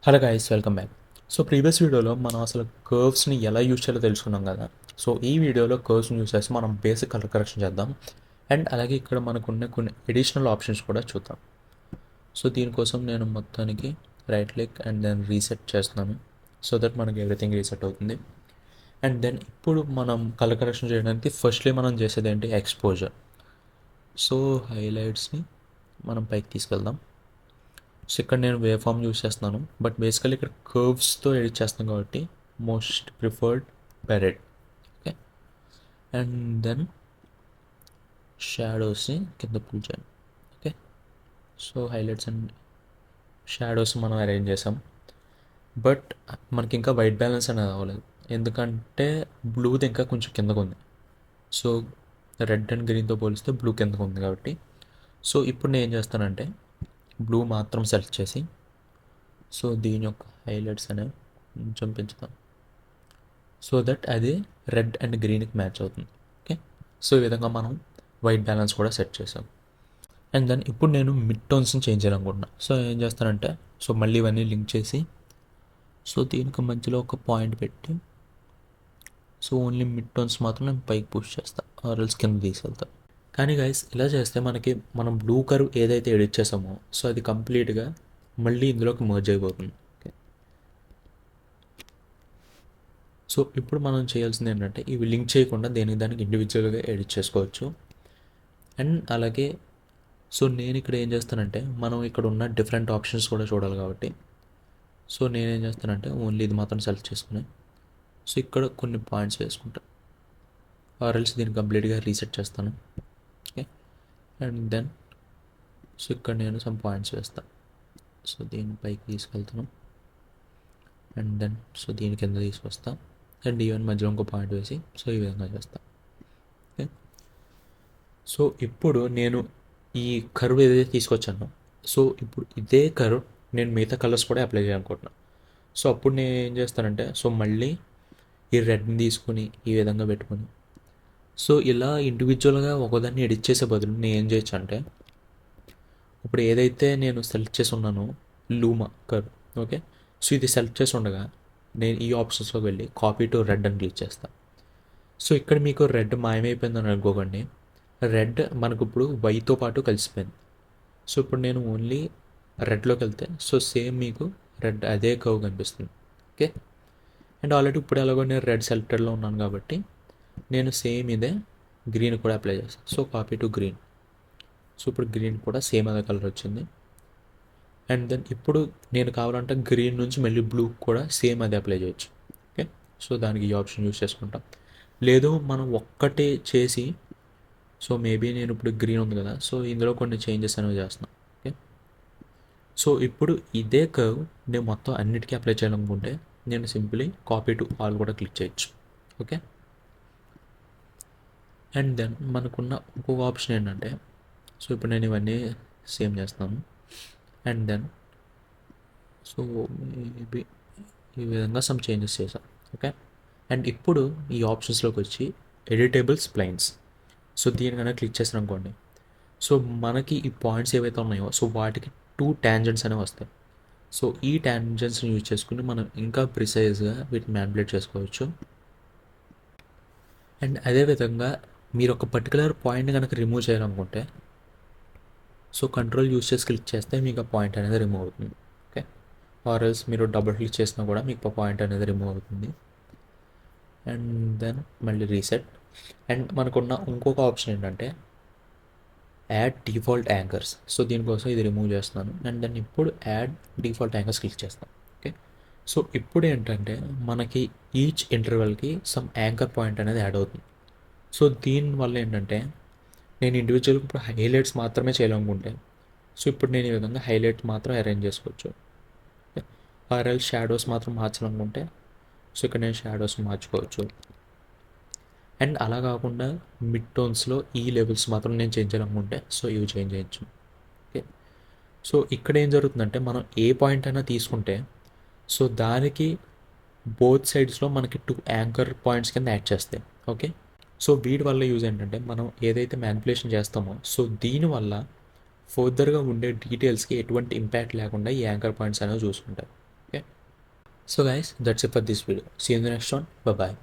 Hello guys, welcome back. So previous వీడియోలో మనం అసలు కర్వ్స్ని ఎలా యూజ్ చేయాలో తెలుసుకున్నాం కదా. సో ఈ వీడియోలో కర్వ్స్ని యూజ్ చేసి మనం బేసిక్ కలర్ కరెక్షన్ చేద్దాం. అండ్ అలాగే ఇక్కడ మనకున్న కొన్ని ఎడిషనల్ ఆప్షన్స్ కూడా చూద్దాం. సో దీనికోసం నేను మొత్తానికి right click and then reset చేస్తున్నాను, సో దట్ మనకి ఎవ్రీథింగ్ రీసెట్ అవుతుంది. అండ్ దెన్ ఇప్పుడు మనం కలర్ కరెక్షన్ చేయడానికి ఫస్ట్లీ మనం చేసేది ఏంటి, ఎక్స్పోజర్. సో హైలైట్స్ని మనం పైకి తీసుకెళ్దాం. సో ఇక్కడ నేను వేవ్ ఫామ్ యూస్ చేస్తున్నాను, బట్ బేసికల్లీ ఇక్కడ కర్వ్స్తో ఎడిట్ చేస్తాను కాబట్టి మోస్ట్ ప్రిఫర్డ్ పెరెడ్. ఓకే, అండ్ దెన్ షాడోస్ని కింద పుల్ చేయండి. Okay, so highlights and shadows మనం అరేంజ్ చేసాం, బట్ మనకి ఇంకా వైట్ బ్యాలెన్స్ అనేది అవ్వలేదు, ఎందుకంటే బ్లూది ఇంకా కొంచెం కిందకు ఉంది. సో రెడ్ అండ్ గ్రీన్తో పోలిస్తే బ్లూ కిందకు ఉంది కాబట్టి, సో ఇప్పుడు నేను ఏం చేస్తానంటే బ్లూ మాత్రం సెలెక్ట్ చేసి, సో దీని యొక్క హైలైట్స్ అనేవి కొంచెం పెంచుతాం, సో దట్ అది రెడ్ అండ్ గ్రీన్కి మ్యాచ్ అవుతుంది. ఓకే, సో ఈ విధంగా మనం వైట్ బ్యాలెన్స్ కూడా సెట్ చేసాం. అండ్ దెన్ ఇప్పుడు నేను మిడ్ టోన్స్ని చేంజ్ చేయాలనుకుంటున్నా. సో ఏం చేస్తానంటే, సో మళ్ళీ ఇవన్నీ లింక్ చేసి, సో దీనికి మధ్యలో ఒక పాయింట్ పెట్టి, సో ఓన్లీ మిడ్ టోన్స్ మాత్రం నేను పైకి పుష్ చేస్తాను, ఆర్ఎల్స్ కింద తీసుకెళ్తాను. కానీ గైస్ ఇలా చేస్తే మనకి మనం బ్లూ కర్వ్ ఏదైతే ఎడిట్ చేసామో సో అది కంప్లీట్గా మళ్ళీ ఇందులోకి మర్జ్ అయిపోతుంది. ఓకే, సో ఇప్పుడు మనం చేయాల్సింది ఏంటంటే ఇవి లింక్ చేయకుండా దేనికి దానికి ఇండివిజువల్గా ఎడిట్ చేసుకోవచ్చు. అండ్ అలాగే సో నేను ఇక్కడ ఏం చేస్తానంటే, మనం ఇక్కడ ఉన్న డిఫరెంట్ ఆప్షన్స్ కూడా చూడాలి కాబట్టి, సో నేనేం చేస్తానంటే ఓన్లీ ఇది మాత్రం సెలెక్ట్ చేసుకుని, సో ఇక్కడ కొన్ని పాయింట్స్ వేసుకుంటాను, ఆర్ఎల్స్ దీన్ని కంప్లీట్గా రీసెట్ చేస్తాను. ఓకే, అండ్ దెన్ సో ఇక్కడ నేను సమ్ పాయింట్స్ వేస్తాను, సో దీని పైకి తీసుకెళ్తాను, అండ్ దెన్ సో దీని కింద తీసుకొస్తా, అండ్ ఈవెన్ మధ్యలో ఇంకో పాయింట్ వేసి సో ఈ విధంగా చేస్తాను. ఓకే, సో ఇప్పుడు నేను ఈ కర్వ్ ఏదైతే తీసుకొచ్చానో, సో ఇప్పుడు ఇదే కర్వ్ నేను మిగతా కలర్స్ కూడా అప్లై చేయాలనుకుంటున్నాను. సో అప్పుడు నేను ఏం చేస్తానంటే, సో మళ్ళీ ఈ రెడ్ని తీసుకుని ఈ విధంగా పెట్టుకొని, సో ఇలా ఇండివిజువల్గా ఒకదాన్ని ఎడిట్ చేసే బదులు నేను ఏం చేయొచ్చు అంటే, ఇప్పుడు ఏదైతే నేను సెలెక్ట్ చేసి ఉన్నానో లూమా కర్వ్, ఓకే, సో ఇది సెలెక్ట్ చేసి ఉండగా నేను ఈ ఆప్షన్స్లోకి వెళ్ళి కాపీ టు రెడ్ అని క్లిక్ చేస్తాను. సో ఇక్కడ మీకు రెడ్ మాయమైపోయిందని అనుకోకండి, రెడ్ మనకు ఇప్పుడు వైతో పాటు కలిసిపోయింది. సో ఇప్పుడు నేను ఓన్లీ రెడ్లోకి వెళ్తే సో సేమ్ మీకు రెడ్ అదే కర్వ్ కనిపిస్తుంది. ఓకే, అండ్ ఆల్రెడీ ఇప్పుడు ఎలాగో నేను రెడ్ సెలెక్టెడ్లో ఉన్నాను కాబట్టి నేను సేమ్ ఇదే గ్రీన్ కూడా అప్లై చేస్తాను. So copy to green, so ఇప్పుడు గ్రీన్ కూడా సేమ్ అదే కలర్ వచ్చింది. అండ్ దెన్ ఇప్పుడు నేను కావాలంటే గ్రీన్ నుంచి మళ్ళీ బ్లూ కూడా సేమ్ అది అప్లై చేయొచ్చు. ఓకే, సో దానికి ఈ ఆప్షన్ యూస్ చేసుకుంటాం. లేదు మనం ఒక్కటే చేసి, సో మేబీ నేను ఇప్పుడు గ్రీన్ ఉంది కదా, సో ఇందులో కొన్ని చేంజెస్ అనేవి చేస్తున్నాను. ఓకే, సో ఇప్పుడు ఇదే కర్వ్ నేను మొత్తం అన్నిటికీ అప్లై చేయాలనుకుంటే నేను సింపుల్లీ కాపీ టు ఆల్ కూడా క్లిక్ చేయొచ్చు. ఓకే, అండ్ దెన్ మనకున్న ఇంకొక ఆప్షన్ ఏంటంటే, సో ఇప్పుడు నేను ఇవన్నీ సేమ్ చేస్తున్నాను, అండ్ దెన్ సో మేబీ ఈ విధంగా సమ్ చేంజెస్ చేశాను. ఓకే, అండ్ ఇప్పుడు ఈ ఆప్షన్స్లోకి వచ్చి ఎడిటబుల్ స్ప్లైన్స్, సో దీనికన్నా క్లిక్ చేసాను అనుకోండి, సో మనకి ఈ పాయింట్స్ ఏవైతే ఉన్నాయో సో వాటికి 2 ట్యాంజెంట్స్ అనేవి వస్తాయి. సో ఈ ట్యాంజెంట్స్ని యూజ్ చేసుకుని మనం ఇంకా ప్రిసైజ్గా వీటిని మ్యానిపులేట్ చేసుకోవచ్చు. అండ్ అదేవిధంగా మీరు ఒక పర్టికులర్ పాయింట్ని కనుక రిమూవ్ చేయాలనుకుంటే, సో కంట్రోల్ యూజ్ చేసి క్లిక్ చేస్తే మీకు ఆ పాయింట్ అనేది రిమూవ్ అవుతుంది. ఓకే, ఆర్ఎల్స్ మీరు డబుల్ క్లిక్ చేసినా కూడా మీకు ఆ పాయింట్ అనేది రిమూవ్ అవుతుంది. అండ్ దెన్ మళ్ళీ రీసెట్. అండ్ మనకున్న ఇంకొక ఆప్షన్ ఏంటంటే యాడ్ డిఫాల్ట్ యాంకర్స్, సో దీనికోసం ఇది రిమూవ్ చేస్తున్నాను, అండ్ దెన్ ఇప్పుడు యాడ్ డిఫాల్ట్ యాంకర్స్ క్లిక్ చేస్తాను. ఓకే, సో ఇప్పుడు ఏంటంటే మనకి ఈచ్ ఇంటర్వెల్కి సమ్ యాంకర్ పాయింట్ అనేది యాడ్ అవుతుంది. సో దీనివల్ల ఏంటంటే నేను ఇండివిజువల్గా ఇప్పుడు హైలైట్స్ మాత్రమే చేయాలనుకుంటే, సో ఇప్పుడు నేను ఈ విధంగా హైలైట్ మాత్రం అరేంజ్ చేసుకోవచ్చు. ఆర్ఎల్ షాడోస్ మాత్రం మార్చాలనుకుంటే సో ఇక్కడ నేను షాడోస్ మార్చుకోవచ్చు. అండ్ అలా కాకుండా మిడ్ టోన్స్లో ఈ లెవెల్స్ మాత్రం నేను చేంజ్ చేయాలనుకుంటే సో ఇవి చేంజ్ చేయొచ్చు. ఓకే, సో ఇక్కడ ఏం జరుగుతుందంటే మనం ఏ పాయింట్ అయినా తీసుకుంటే సో దానికి బోత్ సైడ్స్లో మనకి 2 యాంకర్ పాయింట్స్ కింద యాడ్ చేస్తాయి. ఓకే, సో వీటి వల్ల యూజ్ ఏంటంటే మనం ఏదైతే మ్యానిపులేషన్ చేస్తామో సో దీనివల్ల ఫర్దర్గా ఉండే డీటెయిల్స్కి ఎటువంటి ఇంపాక్ట్ లేకుండా ఈ యాంకర్ పాయింట్స్ అనేవి చూసుకుంటారు. Okay, So guys, that's it for this video. See you in the next one. Bye bye.